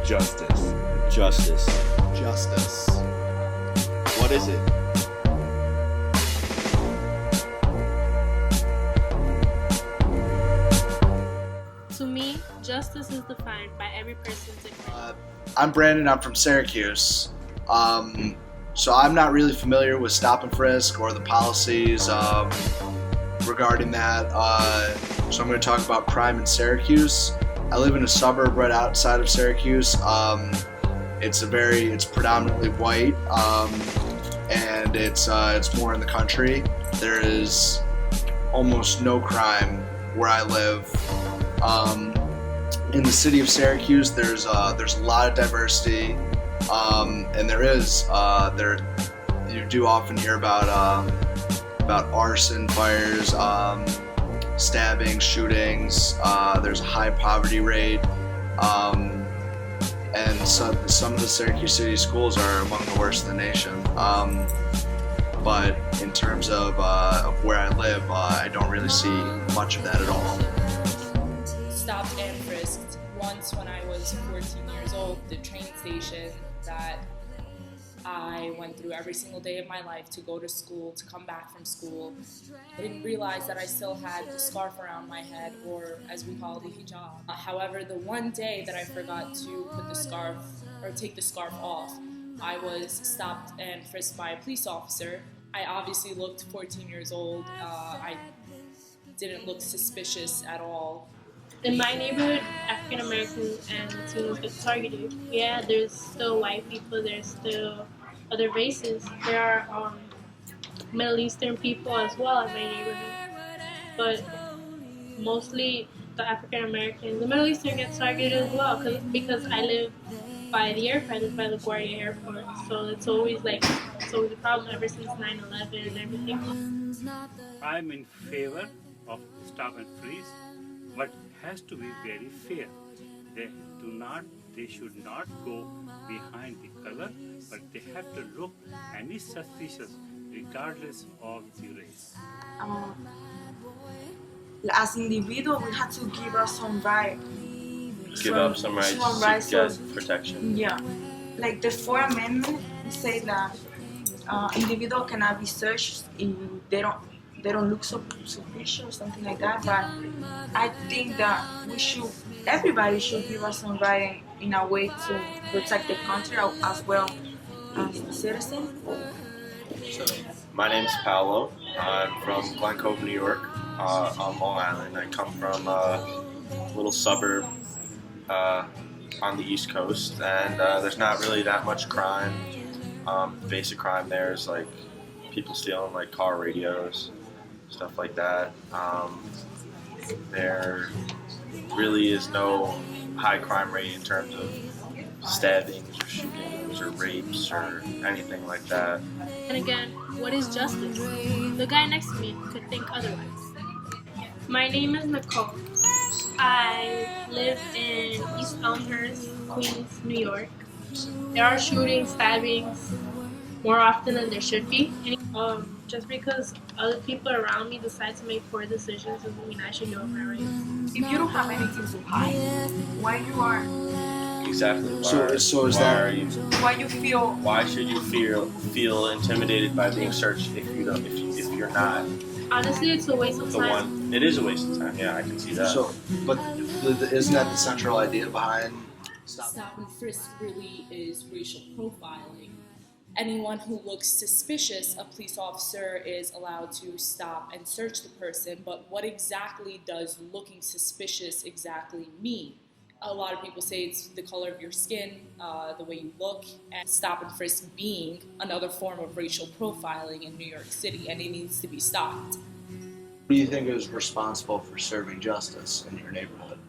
Justice. Justice. Justice. What is it? To me, justice is defined by every person different. I'm Brandon. I'm from Syracuse. So I'm not really familiar with stop and frisk or the policies regarding that. So I'm going to talk about crime in Syracuse. I live in a suburb right outside of Syracuse. It's predominantly white, and it's more in the country. There is almost no crime where I live. In the city of Syracuse, there's a lot of diversity, and you do often hear about arson, fires, stabbings, shootings. There's a high poverty rate, and some of the Syracuse City schools are among the worst in the nation. But in terms of where I live, I don't really see much of that at all. Stopped and frisked once when I was 14 years old. The train station that I went through every single day of my life to go to school, to come back from school. I didn't realize that I still had the scarf around my head, or as we call it, the hijab. However, the one day that I forgot to put the scarf or take the scarf off, I was stopped and frisked by a police officer. I obviously looked 14 years old. I didn't look suspicious at all. In my neighborhood, African Americans and Latinos get targeted. Yeah, there's still white people, there's still other races. There are Middle Eastern people as well in my neighborhood. But mostly the African Americans, the Middle Eastern gets targeted as well because I live by the airport, by LaGuardia Airport. So it's always a problem ever since 9/11 and everything. I'm in favor of stop and freeze, but has to be very fair. They should not go behind the color, but they have to look any suspicious regardless of the race. As individuals, we have to give us some right. Give up some rights to get protection. Yeah, like the Fourth Amendment say that individual cannot be searched if they don't look so suspicious or something like that. But I think that everybody should give us some right in a way to protect the country as well as the citizen. My name's Paolo. I'm from Glen Cove, New York, on Long Island. I come from a little suburb on the East Coast, and there's not really that much crime. Basic crime there is like people stealing like car radios, stuff like that. There really is no high crime rate in terms of stabbings or shootings or rapes or anything like that. And again, what is justice? The guy next to me could think otherwise. My name is Nicole. I live in East Elmhurst, Queens, New York. There are shootings, stabbings, more often than there should be. Just because other people around me decide to make poor decisions doesn't mean I should go for it. If you don't have anything to hide, why you are? Exactly. Why should you feel intimidated by being searched if you're not? Honestly, it's a waste of time. It is a waste of time. Yeah, I can see that. So, but isn't that the central idea behind Stop and frisk really is racial profiling. Anyone who looks suspicious, a police officer is allowed to stop and search the person, but what exactly does looking suspicious exactly mean? A lot of people say it's the color of your skin, the way you look, and stop and frisk being another form of racial profiling in New York City, and it needs to be stopped. Who do you think is responsible for serving justice in your neighborhood?